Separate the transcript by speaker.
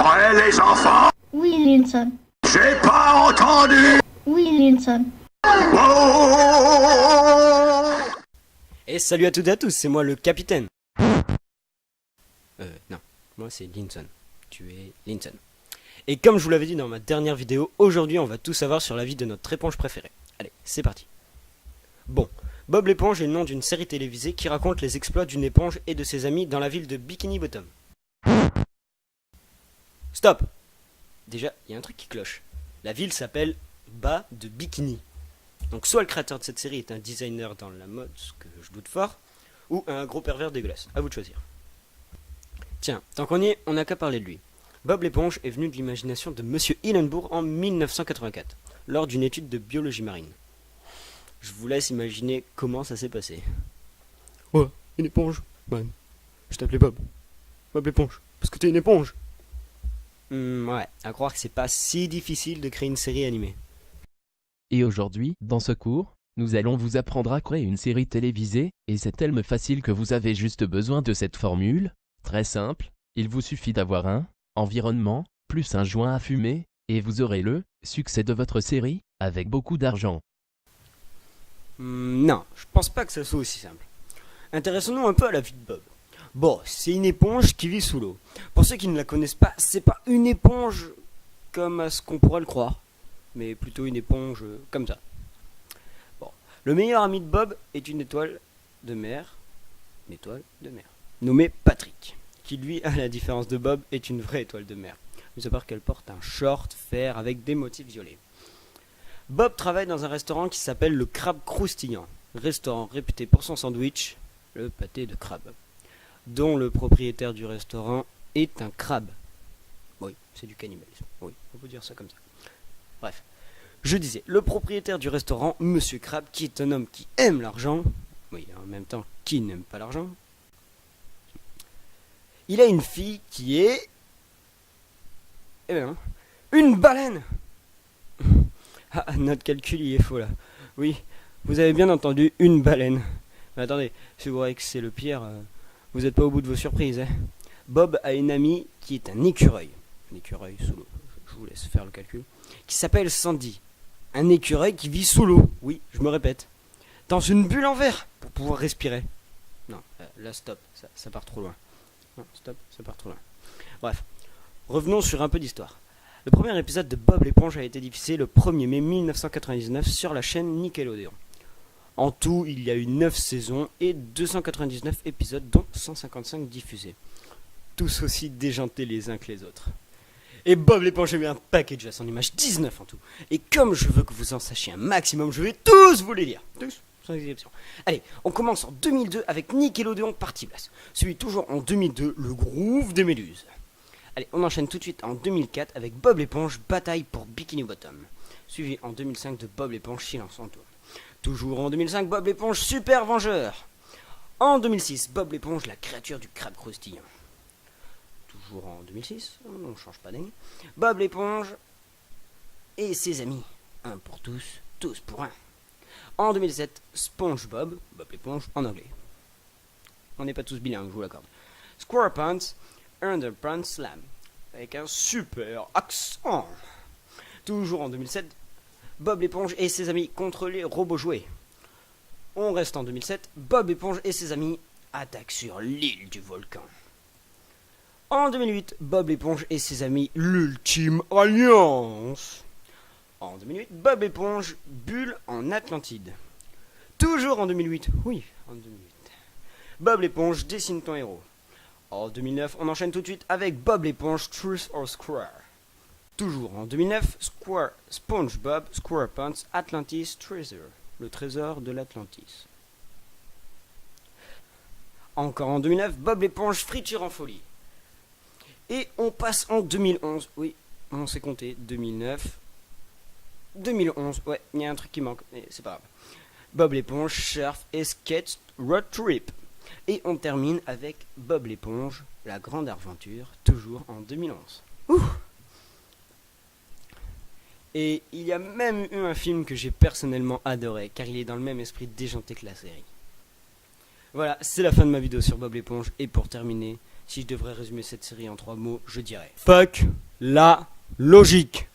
Speaker 1: vrai, les enfants?
Speaker 2: Oui, Linson.
Speaker 1: J'ai pas entendu.
Speaker 2: Oui, Linson.
Speaker 1: Oh!
Speaker 3: Et salut à toutes et à tous, c'est moi le capitaine. Non, moi c'est Linson. Tu es Linson. Et comme je vous l'avais dit dans ma dernière vidéo, aujourd'hui on va tout savoir sur la vie de notre éponge préférée. Allez, c'est parti. Bon, Bob l'éponge est le nom d'une série télévisée qui raconte les exploits d'une éponge et de ses amis dans la ville de Bikini Bottom. Stop! Déjà, il y a un truc qui cloche. La ville s'appelle Bas de Bikini. Donc soit le créateur de cette série est un designer dans la mode, ce que je doute fort, ou un gros pervers dégueulasse. À vous de choisir. Tiens, tant qu'on y est, on n'a qu'à parler de lui. Bob l'éponge est venu de l'imagination de Monsieur Hillenburg en 1984, lors d'une étude de biologie marine. Je vous laisse imaginer comment ça s'est passé.
Speaker 4: Ouais, une éponge. Ouais, je t'appelais Bob. Bob l'éponge, parce que t'es une éponge.
Speaker 3: Ouais, à croire que c'est pas si difficile de créer une série animée.
Speaker 5: Et aujourd'hui, dans ce cours, nous allons vous apprendre à créer une série télévisée, et c'est tellement facile que vous avez juste besoin de cette formule. Très simple, il vous suffit d'avoir un environnement, plus un joint à fumer, et vous aurez le succès de votre série, avec beaucoup d'argent.
Speaker 3: Non, je pense pas que ça soit aussi simple. Intéressons-nous un peu à la vie de Bob. Bon, c'est une éponge qui vit sous l'eau. Pour ceux qui ne la connaissent pas, c'est pas une éponge comme à ce qu'on pourrait le croire, mais plutôt une éponge comme ça. Bon, le meilleur ami de Bob est une étoile de mer, nommée Patrick, qui lui, à la différence de Bob, est une vraie étoile de mer, mis à part qu'elle porte un short fer avec des motifs violets. Bob travaille dans un restaurant qui s'appelle le Crabe Croustillant, restaurant réputé pour son sandwich, le pâté de crabe, dont le propriétaire du restaurant est un crabe. Oui, c'est du cannibalisme, oui, on peut dire ça comme ça. Bref, je disais, le propriétaire du restaurant, Monsieur Crabbe, qui est un homme qui aime l'argent, oui, en même temps, qui n'aime pas l'argent, il a une fille qui est... Eh bien, une baleine. Ah, notre calcul il est faux là. Oui, vous avez bien entendu, une baleine. Mais attendez, si vous croyez que c'est le pire, vous n'êtes pas au bout de vos surprises. Hein. Bob a une amie qui est un écureuil. Un écureuil sous l'eau, je vous laisse faire le calcul. Qui s'appelle Sandy. Un écureuil qui vit sous l'eau. Oui, je me répète. Dans une bulle en verre pour pouvoir respirer. Non, là stop, ça part trop loin. Non, stop, ça part trop loin. Bref, revenons sur un peu d'histoire. Le premier épisode de Bob l'éponge a été diffusé le 1er mai 1999 sur la chaîne Nickelodeon. En tout, il y a eu 9 saisons et 299 épisodes, dont 155 diffusés. Tous aussi déjantés les uns que les autres. Et Bob l'éponge a eu un package à son image, 19 en tout. Et comme je veux que vous en sachiez un maximum, je vais tous vous les lire. Tous, sans exception. Allez, on commence en 2002 avec Nickelodeon Party Blast. Suivi toujours en 2002, le Groove des Méduses. Allez, on enchaîne tout de suite en 2004 avec Bob l'éponge, Bataille pour Bikini Bottom. Suivi en 2005 de Bob l'éponge, Silence en tour. Toujours en 2005, Bob l'éponge, Super Vengeur. En 2006, Bob l'éponge, la créature du crabe croustillant. Toujours en 2006, on ne change pas d'année. Bob l'éponge et ses amis. Un pour tous, tous pour un. En 2007, SpongeBob, Bob l'éponge en anglais. On n'est pas tous bilingues, je vous l'accorde. SquarePants, Underpants Slam, avec un super accent. Toujours en 2007, Bob l'éponge et ses amis contre les robots jouets. On reste en 2007, Bob l'éponge et ses amis attaquent sur l'île du volcan. En 2008, Bob l'éponge et ses amis, l'Ultime Alliance. En 2008, Bob l'éponge, Bulle en Atlantide. Toujours en 2008, oui, en 2008. Bob l'éponge, Dessine ton héros. En 2009, on enchaîne tout de suite avec Bob l'éponge, Truth or Square. Toujours en 2009, SpongeBob SquarePants Atlantis Treasure, le trésor de l'Atlantis. Encore en 2009, Bob l'éponge, Friture en folie. Et on passe en 2011, oui, on s'est compté, 2009, 2011, ouais, il y a un truc qui manque, mais c'est pas grave. Bob l'éponge, Surf et Skate Road Trip. Et on termine avec Bob l'éponge, la grande aventure, toujours en 2011. Ouh. Et il y a même eu un film que j'ai personnellement adoré, car il est dans le même esprit déjanté que la série. Voilà, c'est la fin de ma vidéo sur Bob l'éponge, et pour terminer, Si je devrais résumer cette série en 3 mots, je dirais fuck la logique.